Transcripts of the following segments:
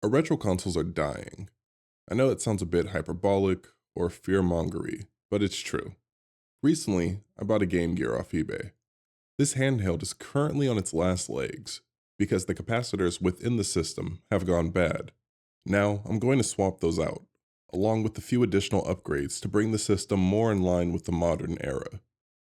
Our retro consoles are dying. I know it sounds a bit hyperbolic or fear-mongery, but it's true. Recently, I bought a Game Gear off eBay. This handheld is currently on its last legs because the capacitors within the system have gone bad. Now, I'm going to swap those out, along with a few additional upgrades to bring the system more in line with the modern era.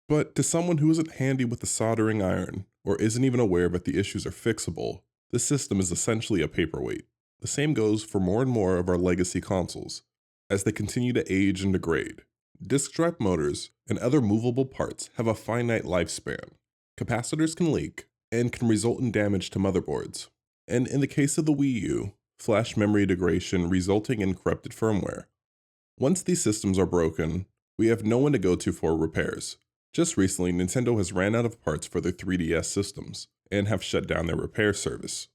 But to someone who isn't handy with a soldering iron, or isn't even aware that the issues are fixable, this system is essentially a paperweight. The same goes for more and more of our legacy consoles. As they continue to age and degrade, disk drive motors and other movable parts have a finite lifespan. Capacitors can leak and can result in damage to motherboards. And in the case of the Wii U, flash memory degradation resulting in corrupted firmware. Once these systems are broken, we have no one to go to for repairs. Just recently, Nintendo has ran out of parts for their 3DS systems and have shut down their repair service.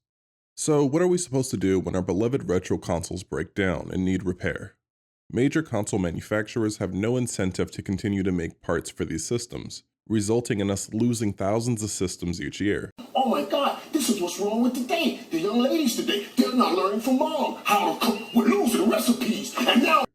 So what are we supposed to do when our beloved retro consoles break down and need repair? Major console manufacturers have no incentive to continue to make parts for these systems, resulting in us losing thousands of systems each year. Oh my God, this is what's wrong with today. The young ladies today, they're not learning from mom how to cook. We're losing recipes. And now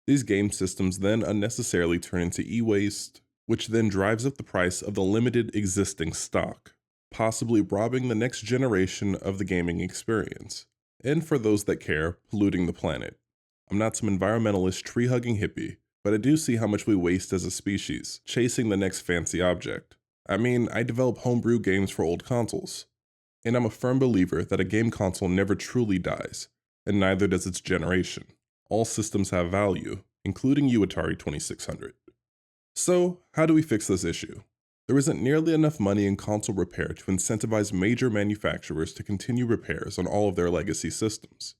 These game systems then unnecessarily turn into e-waste, which then drives up the price of the limited existing stock, possibly robbing the next generation of the gaming experience. And for those that care, polluting the planet. I'm not some environmentalist tree-hugging hippie, but I do see how much we waste as a species, chasing the next fancy object. I mean, I develop homebrew games for old consoles. And I'm a firm believer that a game console never truly dies, and neither does its generation. All systems have value, including you, Atari 2600. So, how do we fix this issue? There isn't nearly enough money in console repair to incentivize major manufacturers to continue repairs on all of their legacy systems.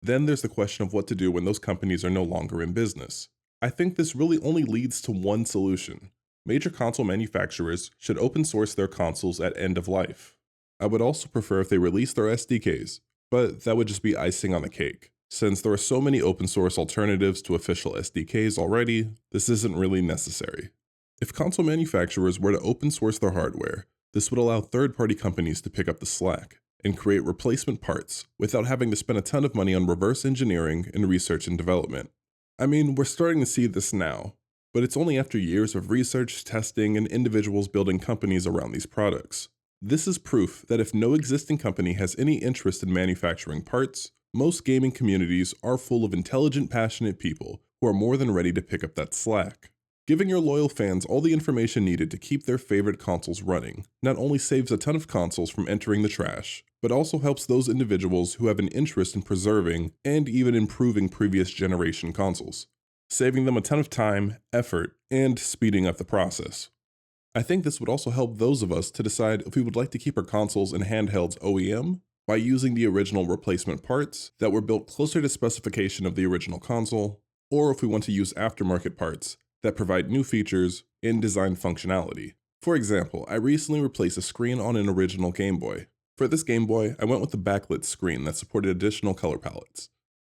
Then there's the question of what to do when those companies are no longer in business. I think this really only leads to one solution. Major console manufacturers should open source their consoles at end of life. I would also prefer if they release their SDKs, but that would just be icing on the cake. Since there are so many open source alternatives to official SDKs already, this isn't really necessary. If console manufacturers were to open source their hardware, this would allow third-party companies to pick up the slack and create replacement parts without having to spend a ton of money on reverse engineering and research and development. I mean, we're starting to see this now, but it's only after years of research, testing, and individuals building companies around these products. This is proof that if no existing company has any interest in manufacturing parts, most gaming communities are full of intelligent, passionate people who are more than ready to pick up that slack. Giving your loyal fans all the information needed to keep their favorite consoles running not only saves a ton of consoles from entering the trash, but also helps those individuals who have an interest in preserving and even improving previous generation consoles, saving them a ton of time, effort, and speeding up the process. I think this would also help those of us to decide if we would like to keep our consoles and handhelds OEM by using the original replacement parts that were built closer to specification of the original console, or if we want to use aftermarket parts that provide new features and design functionality. For example, I recently replaced a screen on an original Game Boy. For this Game Boy, I went with the backlit screen that supported additional color palettes,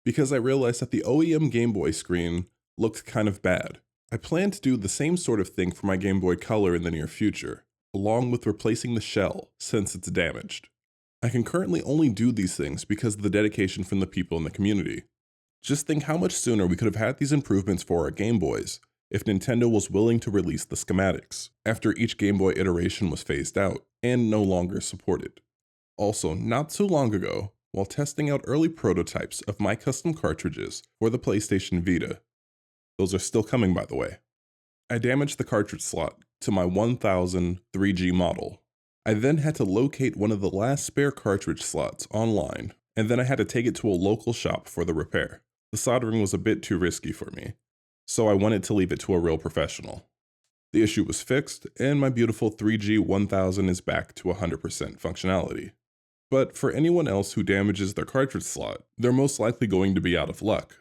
because I realized that the OEM Game Boy screen looked kind of bad. I plan to do the same sort of thing for my Game Boy Color in the near future, along with replacing the shell since it's damaged. I can currently only do these things because of the dedication from the people in the community. Just think how much sooner we could have had these improvements for our Game Boys if Nintendo was willing to release the schematics after each Game Boy iteration was phased out and no longer supported. Also, not too long ago, while testing out early prototypes of my custom cartridges for the PlayStation Vita, those are still coming by the way, I damaged the cartridge slot to my 1000 3G model. I then had to locate one of the last spare cartridge slots online, and then I had to take it to a local shop for the repair. The soldering was a bit too risky for me, so I wanted to leave it to a real professional. The issue was fixed, and my beautiful 3G 1000 is back to 100% functionality. But for anyone else who damages their cartridge slot, they're most likely going to be out of luck.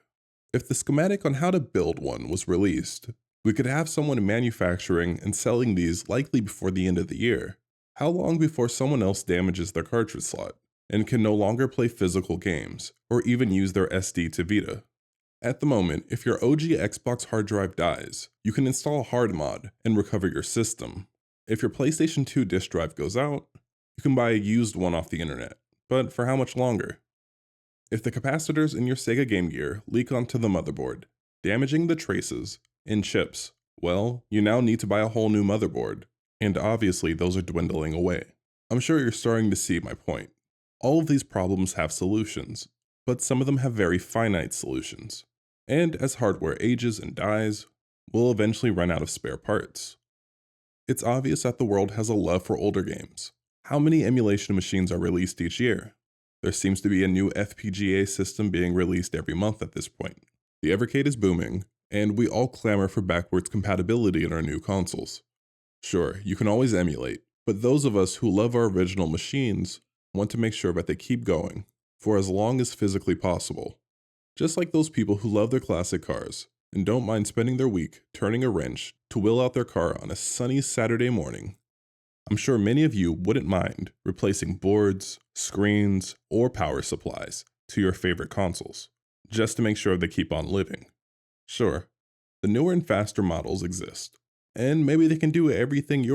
If the schematic on how to build one was released, we could have someone manufacturing and selling these likely before the end of the year. How long before someone else damages their cartridge slot and can no longer play physical games or even use their SD to Vita? At the moment, if your OG Xbox hard drive dies, you can install a hard mod and recover your system. If your PlayStation 2 disk drive goes out, you can buy a used one off the internet, but for how much longer? If the capacitors in your Sega Game Gear leak onto the motherboard, damaging the traces and chips, well, you now need to buy a whole new motherboard, and obviously those are dwindling away. I'm sure you're starting to see my point. All of these problems have solutions, but some of them have very finite solutions. And as hardware ages and dies, we'll eventually run out of spare parts. It's obvious that the world has a love for older games. How many emulation machines are released each year? There seems to be a new FPGA system being released every month at this point. The Evercade is booming, and we all clamor for backwards compatibility in our new consoles. Sure, you can always emulate, but those of us who love our original machines want to make sure that they keep going for as long as physically possible. Just like those people who love their classic cars and don't mind spending their week turning a wrench to wheel out their car on a sunny Saturday morning. I'm sure many of you wouldn't mind replacing boards, screens, or power supplies to your favorite consoles, just to make sure they keep on living. Sure, the newer and faster models exist, and maybe they can do everything you're